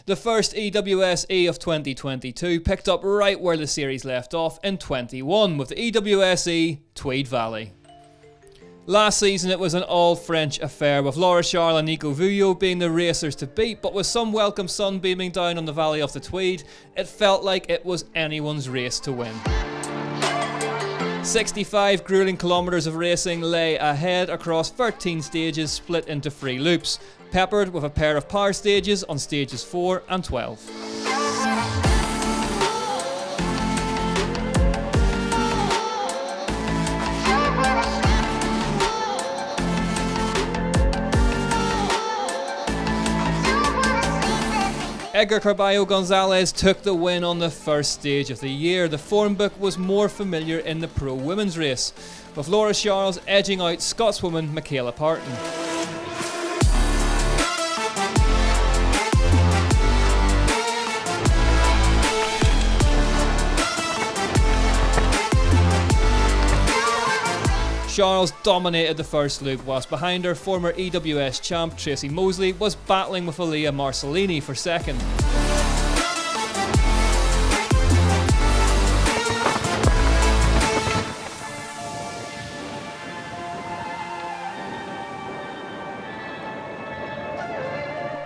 The first EWS-E of 2022 picked up right where the series left off in 21 with the EWS-E Tweed Valley. Last season it was an all-French affair with Laura Charles and Nico Vouilloz being the racers to beat, but with some welcome sun beaming down on the valley of the Tweed, it felt like it was anyone's race to win. 65 grueling kilometres of racing lay ahead across 13 stages split into 3 loops, peppered with a pair of power stages on stages 4 and 12. Edgar Carballo Gonzalez took the win on the first stage of the year. The form book was more familiar in the pro women's race, with Laura Charles edging out Scotswoman Michaela Parton. Charles dominated the first loop, whilst behind her former EWS champ Tracy Moseley was battling with Alia Marcellini for second.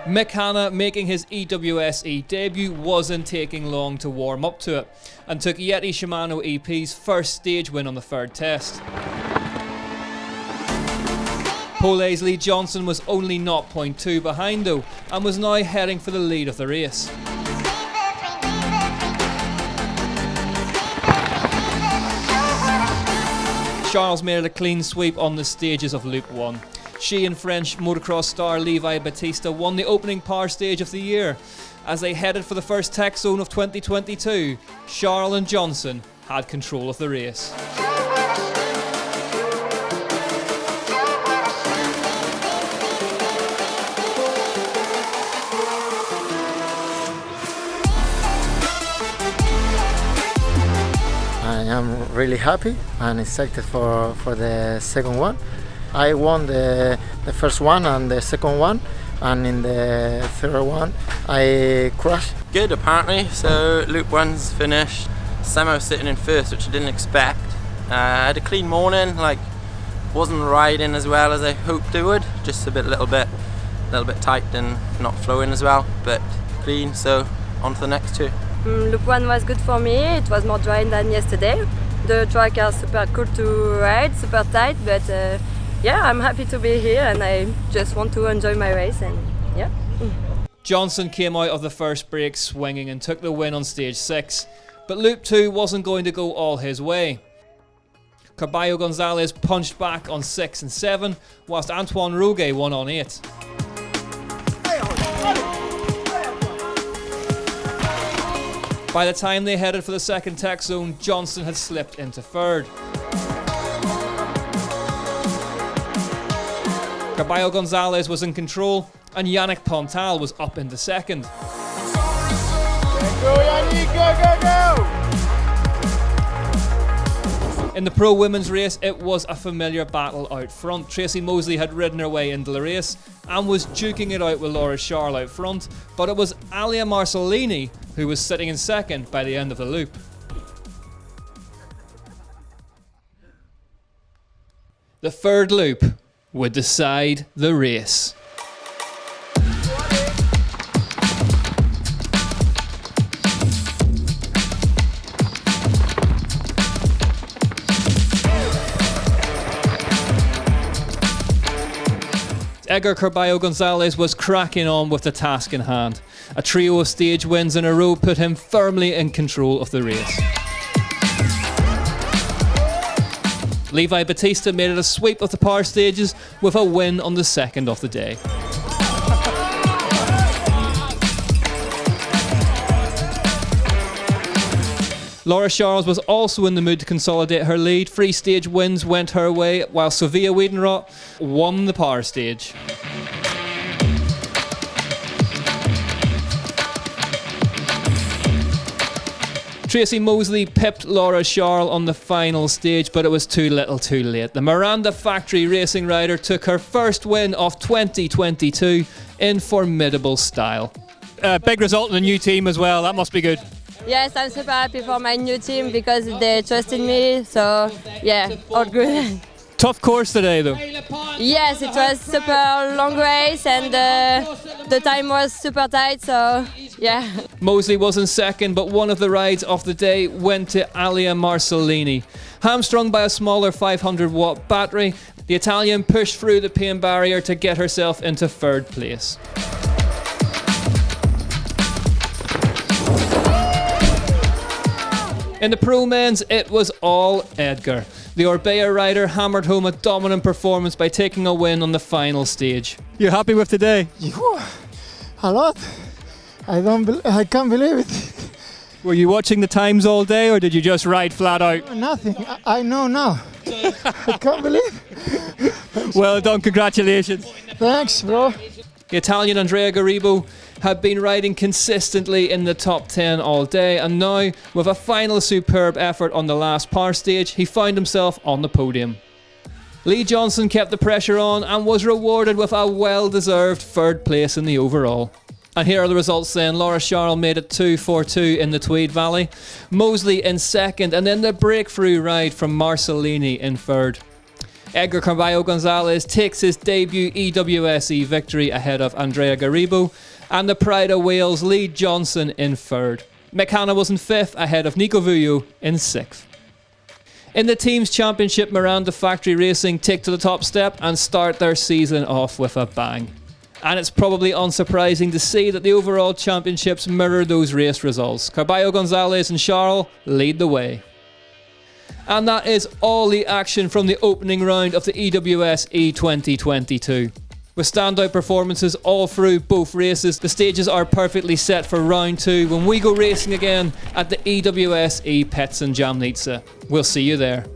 Mick Hanna, making his EWS-E debut, wasn't taking long to warm up to it, and took Yeti Shimano EP's first stage win on the third test. Pole's Lee Johnson was only 0.2 behind though, and was now heading for the lead of the race. Charles made a clean sweep on the stages of Loop 1. She and French motocross star Levi Battista won the opening power stage of the year. As they headed for the first tech zone of 2022, Charles and Johnson had control of the race. I'm really happy and excited for the second one. I won the first one and the second one, and in the third one I crashed. Good apparently, so Loop 1's finished. Sam was sitting in first, which I didn't expect. I had a clean morning, wasn't riding as well as I hoped it would, just a little bit tight and not flowing as well, but clean, so on to the next two. Loop 1 was good for me, it was more dry than yesterday. The track are super cool to ride, super tight, but yeah, I'm happy to be here and I just want to enjoy my race and yeah. Johnson came out of the first break swinging and took the win on stage 6, but Loop 2 wasn't going to go all his way. Carballo Gonzalez punched back on 6 and 7, whilst Antoine Roguet won on 8. By the time they headed for the second tech zone, Johnson had slipped into third. Carballo Gonzalez was in control, and Yannick Pontal was up into second. Go, Yannick, go! In the pro women's race, it was a familiar battle out front. Tracy Moseley had ridden her way into the race and was duking it out with Laura Charles out front, but it was Alia Marcellini who was sitting in second by the end of the loop. The third loop would decide the race. Edgar Carballo Gonzalez was cracking on with the task in hand. A trio of stage wins in a row put him firmly in control of the race. Levi Battista made it a sweep of the power stages with a win on the second of the day. Laura Charles was also in the mood to consolidate her lead. 3 stage wins went her way, while Sofia Wiedenroth won the power stage. Tracy Moseley pipped Laura Charles on the final stage, but it was too little too late. The Miranda Factory Racing rider took her first win of 2022 in formidable style. Big result in the new team as well, that must be good. Yes, I'm super happy for my new team because they trusted me, so yeah, all good. Tough course today though. Yes, it was super long race and the time was super tight, so yeah. Mosley was in second, but one of the rides of the day went to Alia Marcellini. Hamstrung by a smaller 500 watt battery, the Italian pushed through the pain barrier to get herself into third place. In the pro men's, it was all Edgar. The Orbea rider hammered home a dominant performance by taking a win on the final stage. You're happy with today? A lot. I can't believe it. Were you watching the times all day or did you just ride flat out? Nothing. I know now. I can't believe. Well done, congratulations. Thanks, bro. The Italian Andrea Garibo had been riding consistently in the top 10 all day, and now, with a final superb effort on the last par stage, he found himself on the podium. Lee Johnson kept the pressure on and was rewarded with a well-deserved third place in the overall. And here are the results then. Laura Charles made it 2-4-2 in the Tweed Valley, Mosley in second, and then the breakthrough ride from Marcellini in third. Edgar Carballo Gonzalez takes his debut EWS-E victory ahead of Andrea Garibo, and the Pride of Wales Lee Johnson in third. McHanna was in fifth ahead of Nico Vouilloz in sixth. In the team's championship, Miranda Factory Racing take to the top step and start their season off with a bang. And it's probably unsurprising to see that the overall championships mirror those race results. Carballo Gonzalez and Charles lead the way. And that is all the action from the opening round of the EWS-E 2022. With standout performances all through both races, the stages are perfectly set for round 2 when we go racing again at the EWS-E Pets and Jamnitsa. We'll see you there.